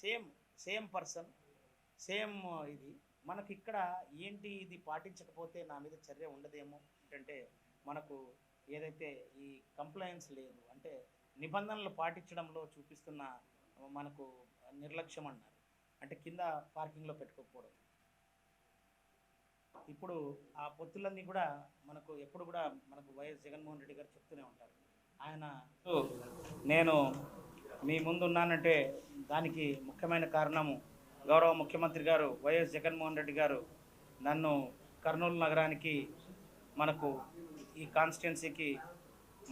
Same same person same ఇది మనకి ఇక్కడ ఏంటి ఇది పాటించకపోతే నా మీద చర్య ఉండదేమో అంటే మనకు ఏదైతే ఈ కంప్లైన్స్ లేదు అంటే నిబంధనలు పాటించడంలో చూపిస్తున్న మనకు నిర్లక్ష్యం అన్నారు అంటే కింద పార్కింగ్లో పెట్టుకోకపోవడం ఇప్పుడు ఆ పొత్తులన్నీ కూడా మనకు ఎప్పుడు కూడా మనకు వైఎస్ జగన్మోహన్ రెడ్డి గారు చెప్తూనే ఉంటారు ఆయన నేను మీ ముందు ఉన్నానంటే దానికి ముఖ్యమైన కారణము గౌరవ ముఖ్యమంత్రి గారు వైఎస్ జగన్మోహన్ రెడ్డి గారు నన్ను కర్నూలు నగరానికి మనకు ఈ కాన్స్టిట్యున్సీకి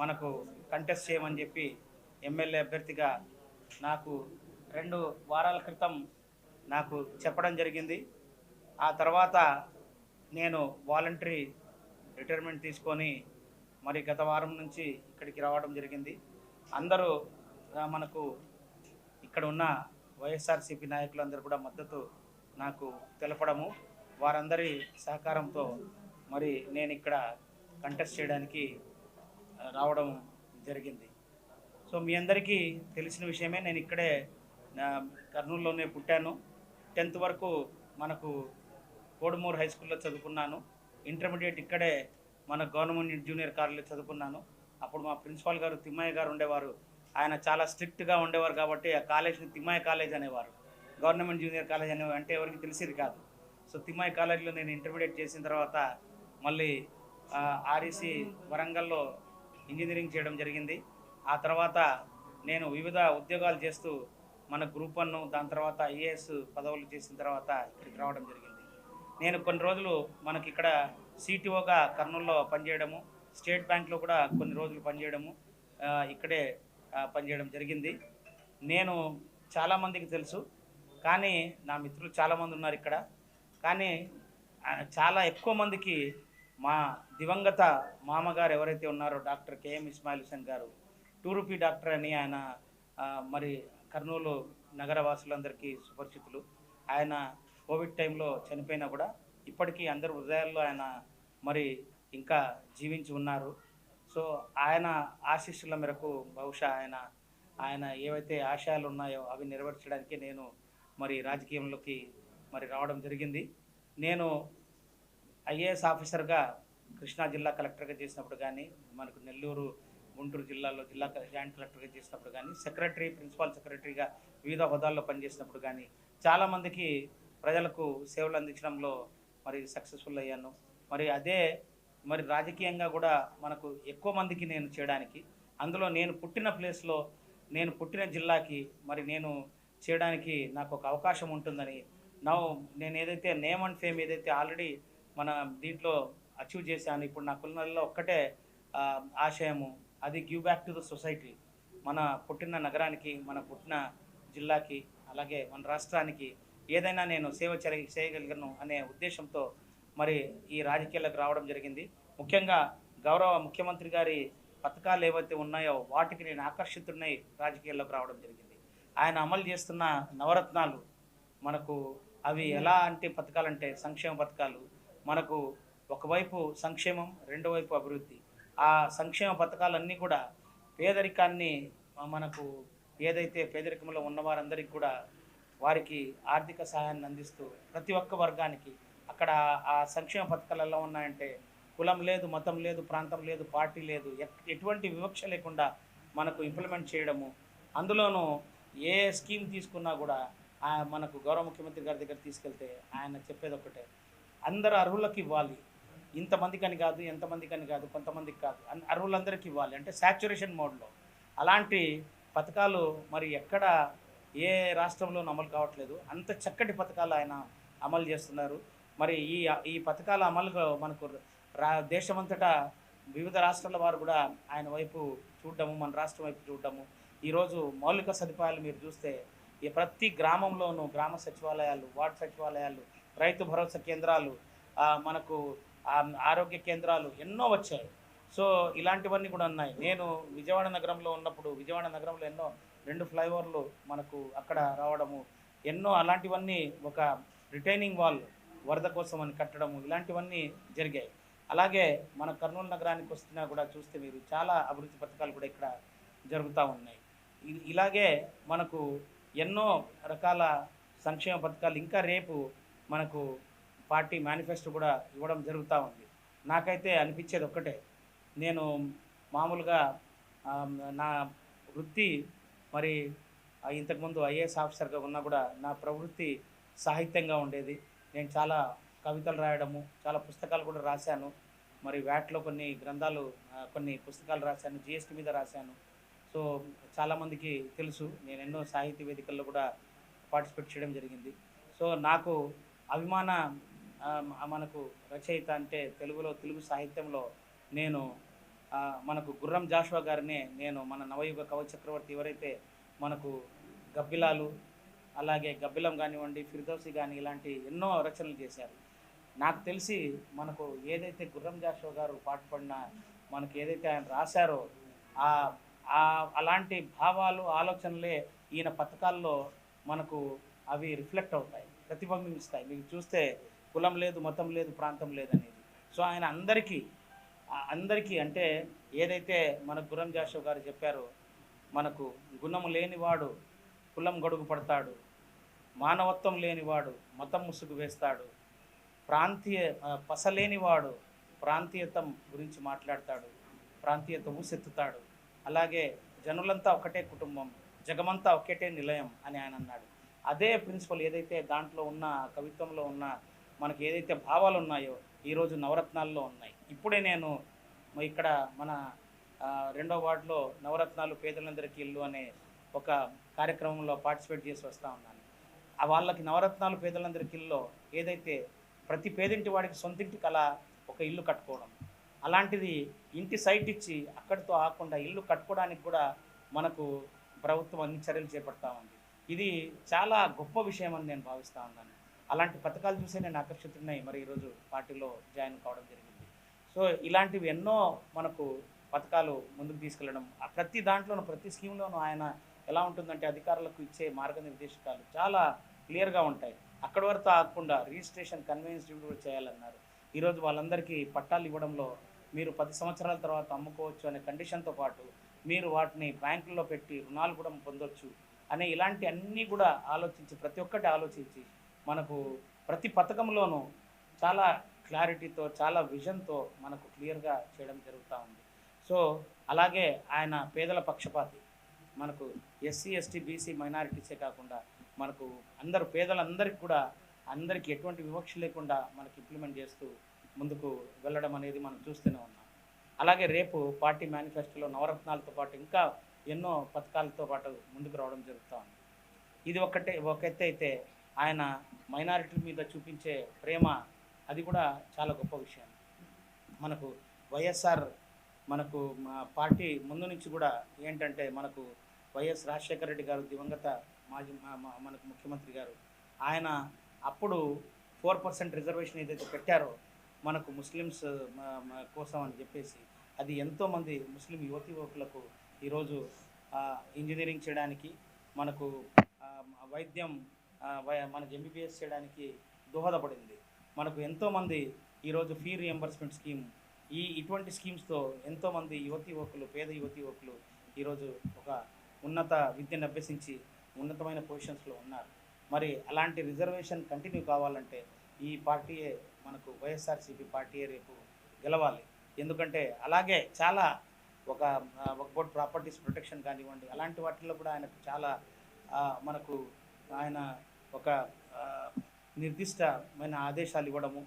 మనకు కంటెస్ట్ చేయమని చెప్పి ఎమ్మెల్యే అభ్యర్థిగా నాకు 2 వారాల క్రితం నాకు చెప్పడం జరిగింది. ఆ తర్వాత నేను వాలంటరీ రిటైర్మెంట్ తీసుకొని మరి గత వారం నుంచి ఇక్కడికి రావడం జరిగింది. అందరూ మనకు ఇక్కడ ఉన్న వైఎస్ఆర్సీపీ నాయకులందరూ కూడా మద్దతు నాకు తెలపడము వారందరి సహకారంతో మరి నేను ఇక్కడ కంటెస్ట్ చేయడానికి రావడం జరిగింది. సో మీ అందరికీ తెలిసిన విషయమే, నేను ఇక్కడే కర్నూలులోనే పుట్టాను. 10th వరకు మనకు కోడుమూరు హై స్కూల్లో చదువుకున్నాను. ఇంటర్మీడియట్ ఇక్కడే మన గవర్నమెంట్ జూనియర్ కాలేజీలో చదువుకున్నాను. అప్పుడు మా ప్రిన్సిపాల్ గారు తిమ్మయ్య గారు ఉండేవారు. ఆయన చాలా స్ట్రిక్ట్గా ఉండేవారు కాబట్టి ఆ కాలేజ్ని తిమ్మయ్య కాలేజ్ అనేవారు. గవర్నమెంట్ జూనియర్ కాలేజ్ అనేవారు అంటే ఎవరికి తెలిసేది కాదు. సో తిమ్మయ్య కాలేజీలో నేను ఇంటర్మీడియట్ చేసిన తర్వాత మళ్ళీ ఆర్ఈసి వరంగల్లో ఇంజనీరింగ్ చేయడం జరిగింది. ఆ తర్వాత నేను వివిధ ఉద్యోగాలు చేస్తూ మన గ్రూప్ 1 దాని తర్వాత ఐఏఎస్ పదవులు చేసిన తర్వాత ఇక్కడికి రావడం జరిగింది. నేను కొన్ని రోజులు మనకి ఇక్కడ సిటిఓగా కర్నూలులో పనిచేయడము, స్టేట్ బ్యాంక్లో కూడా కొన్ని రోజులు పనిచేయడము, ఇక్కడే పనిచేయడం జరిగింది. నేను చాలామందికి తెలుసు, కానీ నా మిత్రులు చాలామంది ఉన్నారు ఇక్కడ. కానీ చాలా ఎక్కువ మందికి మా దివంగత మామగారు ఎవరైతే ఉన్నారో డాక్టర్ కేఎం ఇస్మాయిల్ హుసేన్ గారు, 2 రూపీ డాక్టర్ అని ఆయన మరి కర్నూలు నగరవాసులందరికీ సుపరిచితులు. ఆయన కోవిడ్ టైంలో చనిపోయినా కూడా ఇప్పటికీ అందరి హృదయాల్లో ఆయన మరి ఇంకా జీవించి ఉన్నారు. సో ఆయన ఆశీస్సుల మేరకు బహుశా ఆయన ఏవైతే ఆశయాలు ఉన్నాయో అవి నెరవేర్చడానికి నేను మరి రాజకీయంలోకి మరి రావడం జరిగింది. నేను ఐఏఎస్ ఆఫీసర్గా కృష్ణా జిల్లా కలెక్టర్గా చేసినప్పుడు కానీ, మనకు నెల్లూరు గుంటూరు జిల్లాలో జిల్లా జాయింట్ కలెక్టర్గా చేసినప్పుడు కానీ, సెక్రటరీ ప్రిన్సిపాల్ సెక్రటరీగా వివిధ హోదాల్లో పనిచేసినప్పుడు కానీ చాలామందికి ప్రజలకు సేవలు అందించడంలో మరి సక్సెస్ఫుల్ అయ్యాను. మరి అదే మరి రాజకీయంగా కూడా మనకు ఎక్కువ మందికి నేను చేయడానికి, అందులో నేను పుట్టిన ప్లేస్లో నేను పుట్టిన జిల్లాకి మరి నేను చేయడానికి నాకు ఒక అవకాశం ఉంటుందని నేను ఏదైతే నేమ్ అండ్ ఫేమ్ ఏదైతే ఆల్రెడీ మన దీంట్లో అచీవ్ చేశాను, ఇప్పుడు నా కులనల్లో ఒక్కటే ఆశయము, అది give back to the society. మన పుట్టిన నగరానికి, మన పుట్టిన జిల్లాకి, అలాగే మన రాష్ట్రానికి ఏదైనా నేను సేవ చేయగలిగాను అనే ఉద్దేశంతో మరి ఈ రాజకీయాలకు రావడం జరిగింది. ముఖ్యంగా గౌరవ ముఖ్యమంత్రి గారి పథకాలు ఏవైతే ఉన్నాయో వాటికి నేను ఆకర్షితున్నై రాజకీయాల్లోకి రావడం జరిగింది. ఆయన అమలు చేస్తున్న నవరత్నాలు మనకు అవి ఎలా అంటే పథకాలంటే సంక్షేమ పథకాలు, మనకు ఒకవైపు సంక్షేమం, రెండో వైపు అభివృద్ధి. ఆ సంక్షేమ పథకాలన్నీ కూడా పేదరికాన్ని మనకు ఏదైతే పేదరికంలో ఉన్నవారందరికీ కూడా వారికి ఆర్థిక సహాయాన్ని అందిస్తూ ప్రతి ఒక్క వర్గానికి అక్కడ ఆ సంక్షేమ పథకాలు ఎలా ఉన్నాయంటే కులం లేదు, మతం లేదు, ప్రాంతం లేదు, పార్టీ లేదు, ఎటువంటి వివక్ష లేకుండా మనకు ఇంప్లిమెంట్ చేయడము. అందులోనూ ఏ స్కీమ్ తీసుకున్నా కూడా మనకు గౌరవ ముఖ్యమంత్రి గారి దగ్గర తీసుకెళ్తే ఆయన చెప్పేది ఒకటే, అందరు అర్హులకు ఇవ్వాలి, ఇంతమందికి అని కాదు, ఎంతమందికి అని కాదు, కొంతమందికి కాదు, అర్హులందరికీ ఇవ్వాలి అంటే సాచ్యురేషన్ మోడ్లో. అలాంటి పథకాలు మరి ఎక్కడ ఏ రాష్ట్రంలోనూ అమలు కావట్లేదు. అంత చక్కటి పథకాలు ఆయన అమలు చేస్తున్నారు. మరి ఈ పథకాల అమలుగా మనకు దేశమంతటా వివిధ రాష్ట్రాల వారు కూడా ఆయన వైపు చూడడము, మన రాష్ట్రం వైపు చూడడము. ఈరోజు మౌలిక సదుపాయాలు మీరు చూస్తే ప్రతి గ్రామంలోనూ గ్రామ సచివాలయాలు, వార్డు సచివాలయాలు, రైతు భరోసా కేంద్రాలు, మనకు ఆరోగ్య కేంద్రాలు ఎన్నో వచ్చాయి. సో ఇలాంటివన్నీ కూడా ఉన్నాయి. నేను విజయవాడ నగరంలో ఉన్నప్పుడు విజయవాడ నగరంలో ఎన్నో 2 ఫ్లైఓవర్లు మనకు అక్కడ రావడము, ఎన్నో అలాంటివన్నీ, ఒక రిటైనింగ్ వాల్ వరద కోసం అని కట్టడము, ఇలాంటివన్నీ జరిగాయి. అలాగే మన కర్నూలు నగరానికి వస్తున్నా కూడా చూస్తే మీరు చాలా అభివృద్ధి పథకాలు కూడా ఇక్కడ జరుగుతూ ఉన్నాయి. ఇలాగే మనకు ఎన్నో రకాల సంక్షేమ పథకాలు ఇంకా రేపు మనకు పార్టీ మేనిఫెస్టో కూడా ఇవ్వడం జరుగుతూ ఉంది. నాకైతే అనిపించేది ఒక్కటే, నేను మామూలుగా నా వృత్తి మరి ఇంతకుముందు ఐఏఎస్ ఆఫీసర్గా ఉన్నా కూడా నా ప్రవృత్తి సాహిత్యంగా ఉండేది. నేను చాలా కవితలు రాయడము, చాలా పుస్తకాలు కూడా రాశాను. మరి వ్యాట్లో కొన్ని గ్రంథాలు, కొన్ని పుస్తకాలు రాశాను, జిఎస్టీ మీద రాశాను. సో చాలామందికి తెలుసు, నేను ఎన్నో సాహిత్య వేదికల్లో కూడా పార్టిసిపేట్ చేయడం జరిగింది. సో నాకు అభిమాన మనకు రచయిత అంటే తెలుగు సాహిత్యంలో నేను మనకు గుర్రం జాషువా గారినే నేను మన నవయుగ కవచ చక్రవర్తి ఎవరైతే మనకు గబ్బిలాలు, అలాగే గబ్బిలం కానివ్వండి, ఫిర్దౌసి కానీ ఇలాంటి ఎన్నో రచనలు చేశారు. నాకు తెలిసి మనకు ఏదైతే గుర్రం జాషువా గారు పాటుపడిన మనకు ఏదైతే ఆయన రాశారో అలాంటి భావాలు, ఆలోచనలే ఈయన పథకాల్లో మనకు అవి రిఫ్లెక్ట్ అవుతాయి, ప్రతిబింబిస్తాయి. మీకు చూస్తే కులం లేదు, మతం లేదు, ప్రాంతం లేదనేది. సో ఆయన అందరికీ అంటే ఏదైతే మన గుర్రం జాషువా గారు చెప్పారో, మనకు గుణము లేనివాడు కులం గొడుగు పడతాడు, మానవత్వం లేనివాడు మతం ముసుగు వేస్తాడు, పసలేనివాడు ప్రాంతీయతం గురించి మాట్లాడతాడు, ప్రాంతీయత ఊసెత్తుతాడు, అలాగే జనులంతా ఒకటే కుటుంబం, జగమంతా ఒకటే నిలయం అని ఆయన అన్నాడు. అదే ప్రిన్సిపల్ ఏదైతే దాంట్లో ఉన్న కవిత్వంలో ఉన్న మనకి ఏదైతే భావాలు ఉన్నాయో ఈరోజు నవరత్నాల్లో ఉన్నాయి. ఇప్పుడే నేను ఇక్కడ మన 2వ వార్డులో నవరత్నాలు పేదలందరికీ ఇల్లు అనే ఒక కార్యక్రమంలో పార్టిసిపేట్ చేసి వస్తూ ఉన్నాను. వాళ్ళకి నవరత్నాలు పేదలందరికీ ఇల్లు ఏదైతే ప్రతి పేదింటి వాడికి సొంతింటి కల ఒక ఇల్లు కట్టుకోవడం, అలాంటిది ఇంటి సైట్ ఇచ్చి అక్కడితో ఆకుండా ఇల్లు కట్టుకోవడానికి కూడా మనకు ప్రభుత్వం అన్ని చర్యలు చేపడతా ఉంది. ఇది చాలా గొప్ప విషయం అని నేను భావిస్తూ ఉన్నాను. అలాంటి పథకాలు చూసే నేను ఆకర్షితున్నాయి, మరి ఈరోజు పార్టీలో జాయిన్ కావడం జరిగింది. సో ఇలాంటివి ఎన్నో మనకు పథకాలు ముందుకు తీసుకెళ్ళడం, ప్రతి దాంట్లోనూ ప్రతి స్కీమ్లోనూ ఆయన ఎలా ఉంటుందంటే అధికారులకు ఇచ్చే మార్గనిర్దేశకాలు చాలా క్లియర్గా ఉంటాయి. అక్కడి వరకు ఆగకుండా రిజిస్ట్రేషన్ కన్వీనియన్స్ కూడా చేయాలన్నారు. ఈరోజు వాళ్ళందరికీ పట్టాలు ఇవ్వడంలో మీరు 10 సంవత్సరాల తర్వాత అమ్ముకోవచ్చు అనే కండిషన్తో పాటు మీరు వాటిని బ్యాంకుల్లో పెట్టి రుణాలు కూడా పొందొచ్చు అనే ఇలాంటి అన్నీ కూడా ఆలోచించి, ప్రతి ఒక్కటి ఆలోచించి మనకు ప్రతి పథకంలోనూ చాలా క్లారిటీతో, చాలా విజన్తో మనకు క్లియర్గా చేయడం జరుగుతూ ఉంది. సో అలాగే ఆయన పేదల పక్షపాతి, మనకు ఎస్సీ, ఎస్టీ, బీసీ, మైనారిటీసే కాకుండా మనకు పేదలందరికీ కూడా అందరికీ ఎటువంటి వివక్ష లేకుండా మనకి ఇంప్లిమెంట్ చేస్తూ ముందుకు వెళ్ళడం అనేది మనం చూస్తూనే ఉన్నాం. అలాగే రేపు పార్టీ మేనిఫెస్టోలో నవరత్నాలతో పాటు ఇంకా ఎన్నో పథకాలతో పాటు ముందుకు రావడం జరుగుతూ ఉంది. ఇది ఒక ఎత్తు అయితే ఆయన మైనారిటీల మీద చూపించే ప్రేమ అది కూడా చాలా గొప్ప విషయం. మనకు వైఎస్ఆర్ మనకు పార్టీ ముందు నుంచి కూడా ఏంటంటే మనకు వైఎస్ రాజశేఖర రెడ్డి గారు దివంగత మాజీ మనకు ముఖ్యమంత్రి గారు, ఆయన అప్పుడు 4% రిజర్వేషన్ ఏదైతే పెట్టారో మనకు ముస్లిమ్స్ కోసం అని చెప్పేసి, అది ఎంతోమంది ముస్లిం యువకులకు ఈరోజు ఇంజనీరింగ్ చేయడానికి, మనకు వైద్యం మనకు ఎంబీబీఎస్ చేయడానికి దోహదపడింది. మనకు ఎంతోమంది ఈరోజు ఫీ రియంబర్స్మెంట్ స్కీమ్, ఇటువంటి స్కీమ్స్తో ఎంతోమంది పేద యువకులు ఈరోజు ఒక ఉన్నత విద్యను అభ్యసించి ఉన్నతమైన పొజిషన్స్లో ఉన్నారు. మరి అలాంటి రిజర్వేషన్ కంటిన్యూ కావాలంటే ఈ పార్టీయే, మనకు వైఎస్ఆర్సీపీ పార్టీయే రేపు గెలవాలి. ఎందుకంటే అలాగే చాలా ఒక బోర్డ్ ప్రాపర్టీస్ ప్రొటెక్షన్ కానివ్వండి, అలాంటి వాటిల్లో కూడా ఆయనకు చాలా మనకు ఆయన ఒక నిర్దిష్టమైన ఆదేశాలు ఇవ్వడము,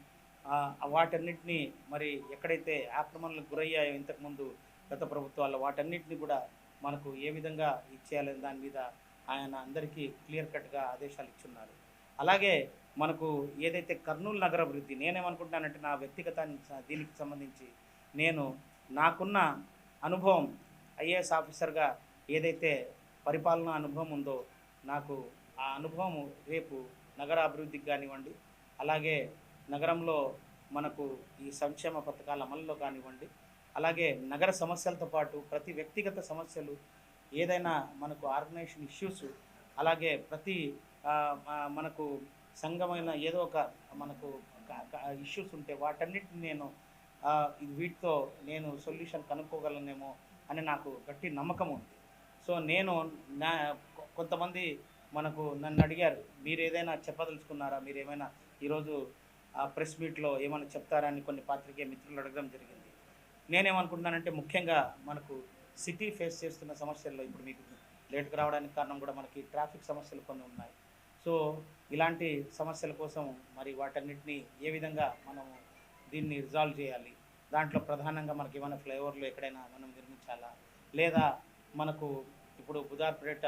వాటన్నిటినీ మరి ఎక్కడైతే ఆక్రమణలకు గురయ్యాయో ఇంతకుముందు గత ప్రభుత్వాల్లో వాటన్నిటిని కూడా మనకు ఏ విధంగా ఇచ్చేయాలని దాని మీద ఆయన అందరికీ క్లియర్ కట్గా ఆదేశాలు ఇచ్చున్నారు. అలాగే మనకు ఏదైతే కర్నూలు నగర అభివృద్ధి, నేనేమనుకుంటున్నానంటే నా వ్యక్తిగత దీనికి సంబంధించి నాకున్న అనుభవం ఐఏఎస్ ఆఫీసర్గా ఏదైతే పరిపాలనా అనుభవం ఉందో, నాకు ఆ అనుభవం రేపు నగర అభివృద్ధికి కానివ్వండి, అలాగే నగరంలో మనకు ఈ సంక్షేమ పథకాల అమలులో కానివ్వండి, అలాగే నగర సమస్యలతో పాటు ప్రతి వ్యక్తిగత సమస్యలు, ఏదైనా మనకు ఆర్గనైజేషన్ ఇష్యూస్, అలాగే ప్రతి మనకు సంఘమైన ఏదో ఒక మనకు ఇష్యూస్ ఉంటే వాటన్నిటిని వీటితో నేను సొల్యూషన్ కనుక్కోగలనేమో అని నాకు గట్టి నమ్మకం ఉంది. సో కొంతమంది మనకు నన్ను అడిగారు, మీరు ఏదైనా చెప్పదలుచుకున్నారా, మీరు ఏమైనా ఈరోజు ఆ ప్రెస్ మీట్లో ఏమైనా చెప్తారా అని కొన్ని పాత్రికేయ మిత్రులు అడగడం జరిగింది. నేనేమనుకుంటున్నానంటే ముఖ్యంగా మనకు సిటీ ఫేస్ చేస్తున్న సమస్యల్లో ఇప్పుడు మీకు లేట్గా రావడానికి కారణం కూడా మనకి ట్రాఫిక్ సమస్యలు కొన్ని ఉన్నాయి. సో ఇలాంటి సమస్యల కోసం మరి వాటన్నిటిని ఏ విధంగా మనము దీన్ని రిజాల్వ్ చేయాలి, దాంట్లో ప్రధానంగా మనకి ఏమైనా ఫ్లైఓవర్లు ఎక్కడైనా మనం నిర్మించాలా, లేదా మనకు ఇప్పుడు బుధార్పేట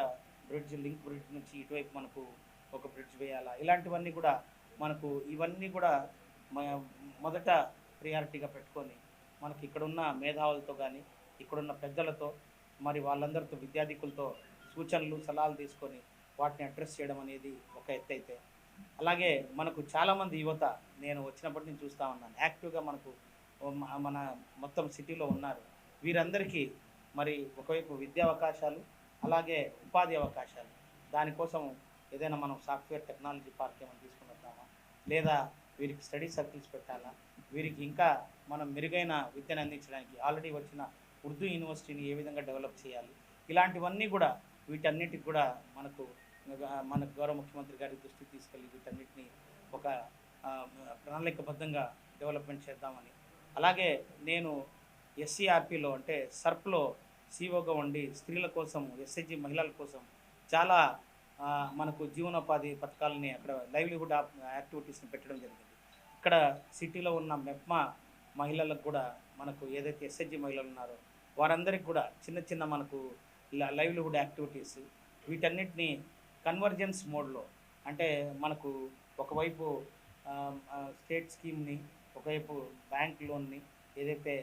బ్రిడ్జ్ లింక్ బ్రిడ్జ్ నుంచి ఇటువైపు మనకు ఒక బ్రిడ్జ్ వేయాలా, ఇలాంటివన్నీ కూడా మనకు ఇవన్నీ కూడా మొదట ప్రియారిటీగా పెట్టుకొని మనకి ఇక్కడున్న మేధావులతో కానీ ఇక్కడున్న పెద్దలతో మరి వాళ్ళందరితో విద్యార్థికులతో సూచనలు సలహాలు తీసుకొని వాటిని అడ్రస్ చేయడం అనేది ఒక ఎత్తు అయితే, అలాగే మనకు చాలామంది యువత నేను వచ్చినప్పటి నుంచి చూస్తూ ఉన్నాను యాక్టివ్గా మనకు మన మొత్తం సిటీలో ఉన్నారు. వీరందరికీ మరి ఒకవైపు విద్యా అవకాశాలు అలాగే ఉపాధి అవకాశాలు, దానికోసం ఏదైనా మనం సాఫ్ట్వేర్ టెక్నాలజీ పార్క్ ఏమైనా తీసుకున్నామా, లేదా వీరికి స్టడీ సర్కిల్స్ పెట్టాలా, వీరికి ఇంకా మనం మెరుగైన విద్యను అందించడానికి ఆల్రెడీ వచ్చిన ఉర్దూ యూనివర్సిటీని ఏ విధంగా డెవలప్ చేయాలి, ఇలాంటివన్నీ కూడా వీటన్నిటికి కూడా మన గౌరవ ముఖ్యమంత్రి గారి దృష్టికి తీసుకెళ్ళి వీటన్నిటిని ఒక ప్రణాళికబద్ధంగా డెవలప్మెంట్ చేద్దామని, అలాగే నేను ఎస్సీఆర్పిలో అంటే సర్ప్లో సిఓగా ఉండి స్త్రీల కోసం ఎస్హెచ్జి మహిళల కోసం చాలా మనకు జీవనోపాధి పథకాలని అక్కడ లైవ్లీహుడ్ యాక్టివిటీస్ని పెట్టడం జరిగింది. ఇక్కడ సిటీలో ఉన్న మెప్మా మహిళలకు కూడా మనకు ఏదైతే ఎస్హెచ్జి మహిళలు ఉన్నారో వారందరికీ కూడా చిన్న చిన్న మనకు లైవ్లీహుడ్ యాక్టివిటీస్ వీటన్నిటిని కన్వర్జెన్స్ మోడ్లో, అంటే మనకు ఒకవైపు స్టేట్ స్కీమ్ని ఒకవైపు బ్యాంక్ లోన్ని ఏదైతే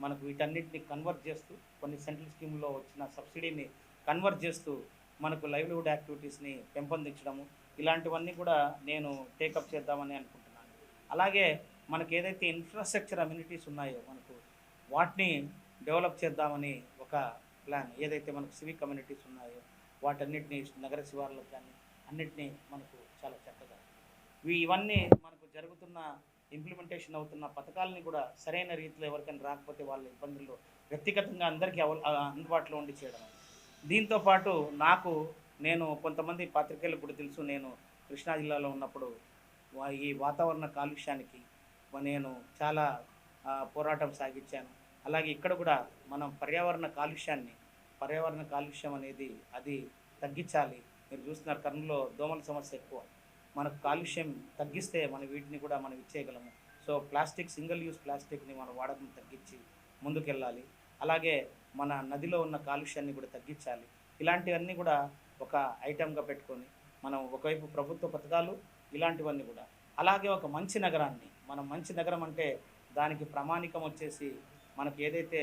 మనకు వీటన్నిటిని కన్వర్ట్ చేస్తూ కొన్ని సెంట్రల్ స్కీమ్లో వచ్చిన సబ్సిడీని కన్వర్ట్ చేస్తూ మనకు లైవ్లీహుడ్ యాక్టివిటీస్ని పెంపొందించడము, ఇలాంటివన్నీ కూడా నేను టేకప్ చేద్దామని అనుకుంటున్నాను. అలాగే మనకు ఏదైతే ఇన్ఫ్రాస్ట్రక్చర్ అమ్యూనిటీస్ ఉన్నాయో మనకు వాటిని డెవలప్ చేద్దామని ఒక ప్లాన్, ఏదైతే మనకు సివిక్ కమ్యూనిటీస్ ఉన్నాయో వాటన్నిటిని నగర శివార్లకు కానీ అన్నిటినీ మనకు చాలా చక్కగా ఇవన్నీ మనకు జరుగుతున్న ఇంప్లిమెంటేషన్ అవుతున్న పథకాలని కూడా సరైన రీతిలో ఎవరికైనా రాకపోతే వాళ్ళ ఇబ్బందుల్లో వ్యక్తిగతంగా అందరికీ అందుబాటులో ఉండి చేయడం. దీంతోపాటు నేను కొంతమంది పాత్రికేయులకు కూడా తెలుసు, నేను కృష్ణా జిల్లాలో ఉన్నప్పుడు ఈ వాతావరణ కాలుష్యానికి నేను చాలా పోరాటం సాగించాను. అలాగే ఇక్కడ కూడా మనం పర్యావరణ కాలుష్యం అనేది అది తగ్గించాలి. మీరు చూస్తున్నారు కర్నూలులో దోమల సమస్య ఎక్కువ, మనకు కాలుష్యం తగ్గిస్తే మనం వీటిని కూడా మనం ఇచ్చేయగలము. సో ప్లాస్టిక్ సింగిల్ యూస్ ప్లాస్టిక్ని మనం వాడకం తగ్గించి ముందుకెళ్ళాలి. అలాగే మన నదిలో ఉన్న కాలుష్యాన్ని కూడా తగ్గించాలి. ఇలాంటివన్నీ కూడా ఒక ఐటెంగా పెట్టుకొని మనం ఒకవైపు ప్రభుత్వ పథకాలు ఇలాంటివన్నీ కూడా, అలాగే ఒక మంచి నగరాన్ని మంచి నగరం అంటే దానికి ప్రామాణికం వచ్చేసి మనకు ఏదైతే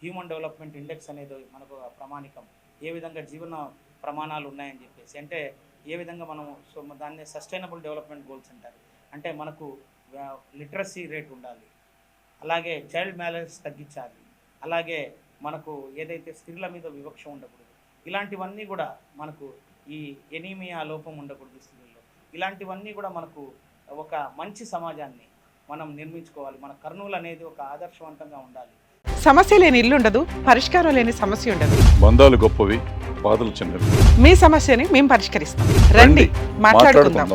హ్యూమన్ డెవలప్మెంట్ ఇండెక్స్ అనేది మనకు ప్రామాణికం, ఏ విధంగా జీవన ప్రమాణాలు ఉన్నాయని చెప్పేసి, అంటే ఏ విధంగా దాన్ని సస్టైనబుల్ డెవలప్మెంట్ గోల్స్ అంటారు. అంటే మనకు లిటరసీ రేట్ ఉండాలి, అలాగే చైల్డ్ మ్యారేజ్ తగ్గించాలి, అలాగే మనకు ఏదైతే స్త్రీల మీద వివక్ష ఉండకూడదు, ఇలాంటివన్నీ కూడా మనకు ఈ ఎనీమియా లోపం ఉండకూడదు స్త్రీల్లో, ఇలాంటివన్నీ కూడా మనకు ఒక మంచి సమాజాన్ని మనం నిర్మించుకోవాలి. మన కర్నూలు అనేది ఒక ఆదర్శవంతంగా ఉండాలి. సమస్య లేని ఇల్లు ఉండదు, పరిష్కారం లేని సమస్య ఉండదు. బంధాలు గొప్పవి, బాధలు చిన్నవి. మీ సమస్యని మేము పరిష్కరిస్తాం. రండి మాట్లాడుకుందాం.